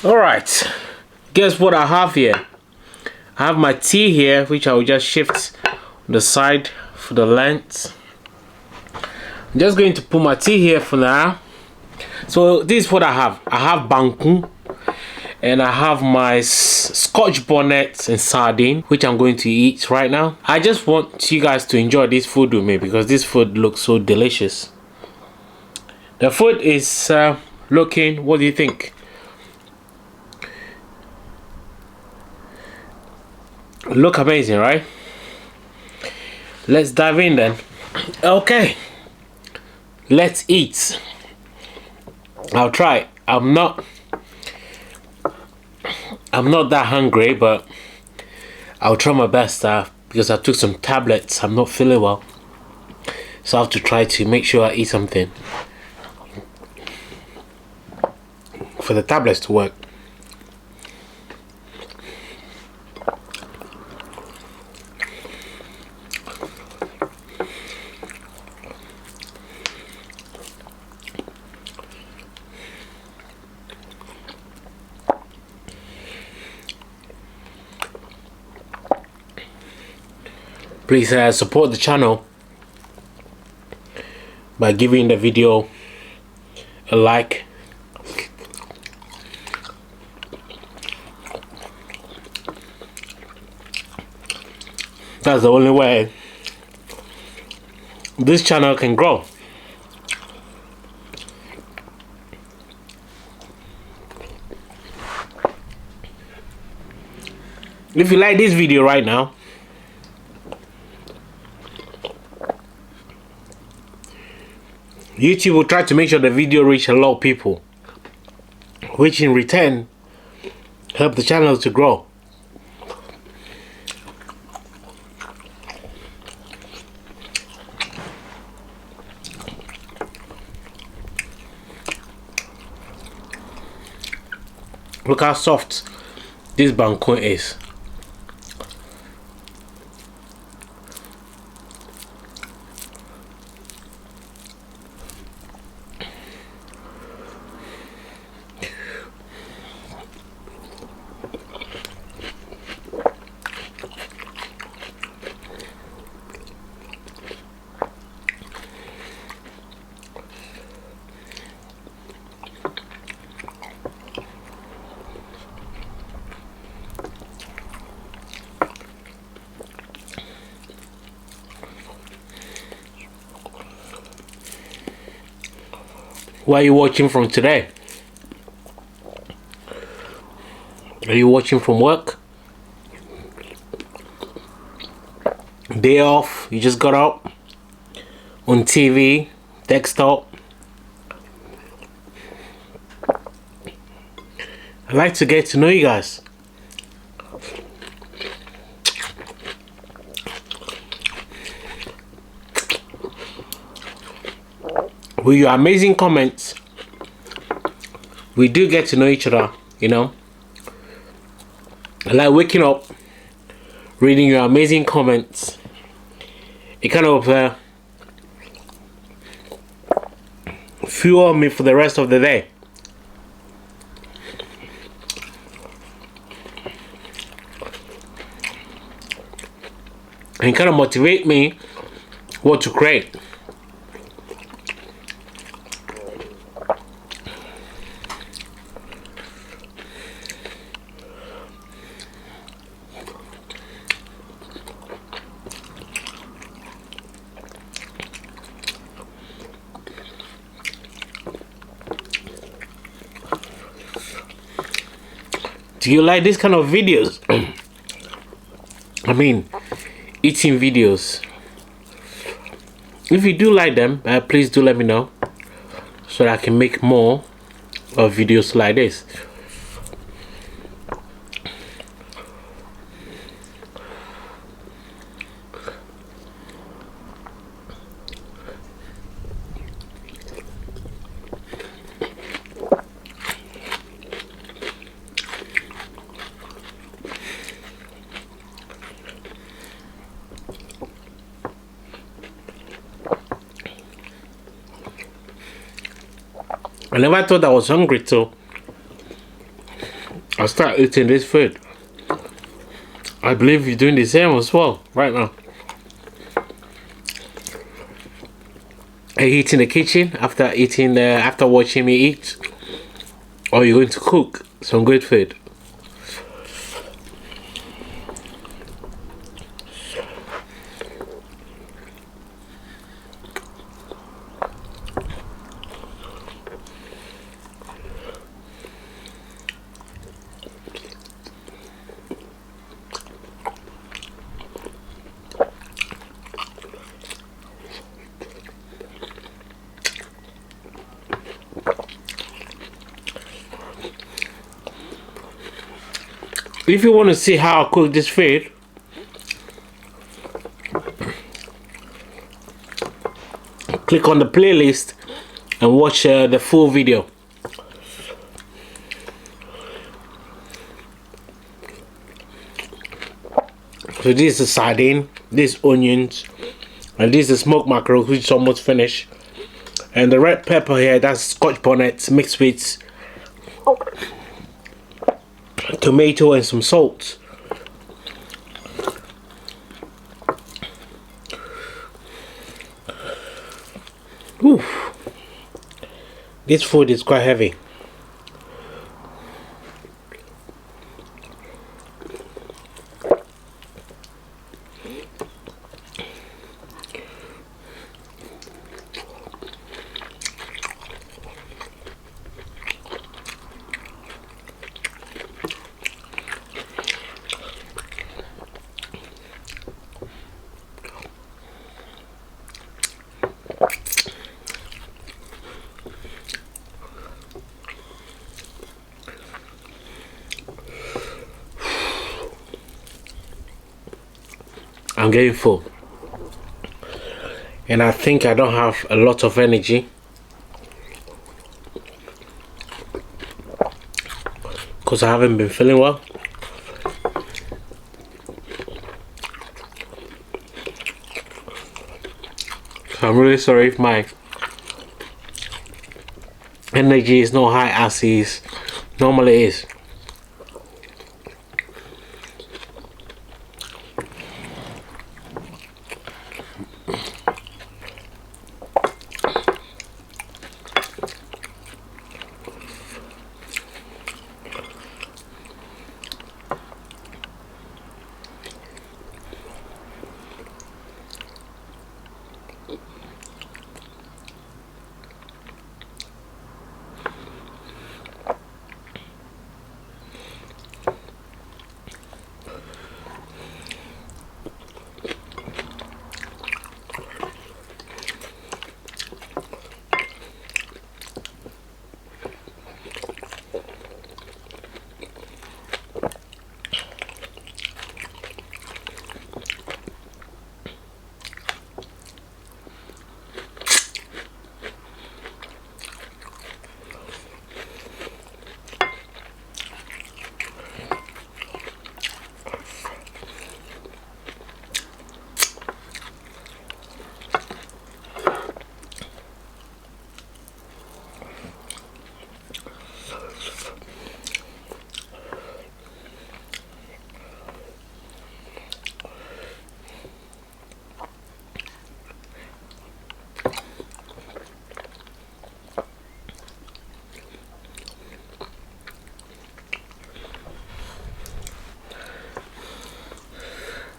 Alright, guess what I have here? I have my tea here, which I will just shift on the side for the length. I'm just going to put my tea here for now. So this is what I have. I have banku, and I have my scotch bonnet and sardine, which I'm going to eat right now. I just want you guys to enjoy this food with me because this food looks so delicious. The food is looking, what do you think? Look amazing, right? Let's dive in then. Okay, let's eat. I'll try. I'm not that hungry, but I'll try my best because I took some tablets. I'm not feeling well, so I have to try to make sure I eat something for the tablets to work. Please support the channel by giving the video a like. That's the only way this channel can grow. If you like this video right now, YouTube will try to make sure the video reach a lot of people, which in return help the channel to grow. Look how soft this banku is. Where are you watching from today? Are you watching from work? Day off, you just got up? On TV, desktop? I'd like to get to know you guys. With your amazing comments, we do get to know each other, you know. I like waking up, reading your amazing comments. It kind of fuel me for the rest of the day. And kind of motivate me what to create. Do you like this kind of videos? I mean, eating videos. If you do like them, please do let me know so that I can make more of videos like this. I never thought I was hungry too. I'll start eating this food. I believe you're doing the same as well right now. Are you eating in the kitchen after eating? After watching me eat, or are you going to cook some good food? If you want to see how I cook this food, click on the playlist and watch the full video. So this is the sardine, this onions, and this is the smoked mackerel, which is almost finished. And the red pepper here, that's Scotch bonnet mixed with tomato and some salt. Oof. This food is quite heavy. I'm getting full, and I think I don't have a lot of energy because I haven't been feeling well. So I'm really sorry if my energy is not high as it normally is.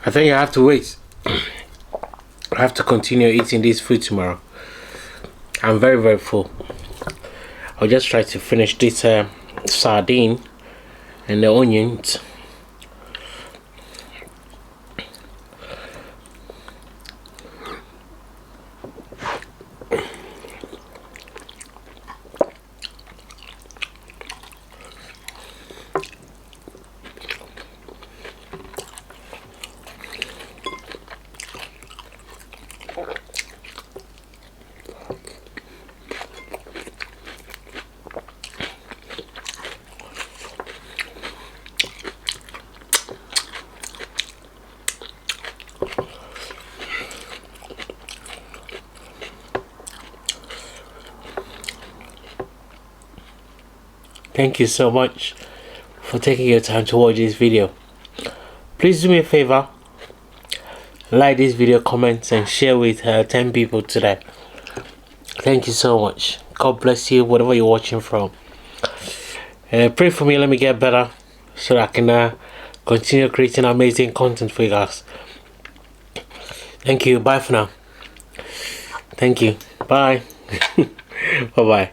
I think I have to wait. I have to continue eating this food tomorrow. I'm very, very full. I'll just try to finish this sardine and the onions. Thank you so much for taking your time to watch this video. Please do me a favor, like this video, comment and share with 10 people today. Thank you so much. God bless you wherever you're watching from. Pray for me, let me get better so that I can continue creating amazing content for you guys. Thank you. Bye for now. Thank you. Bye. Bye bye.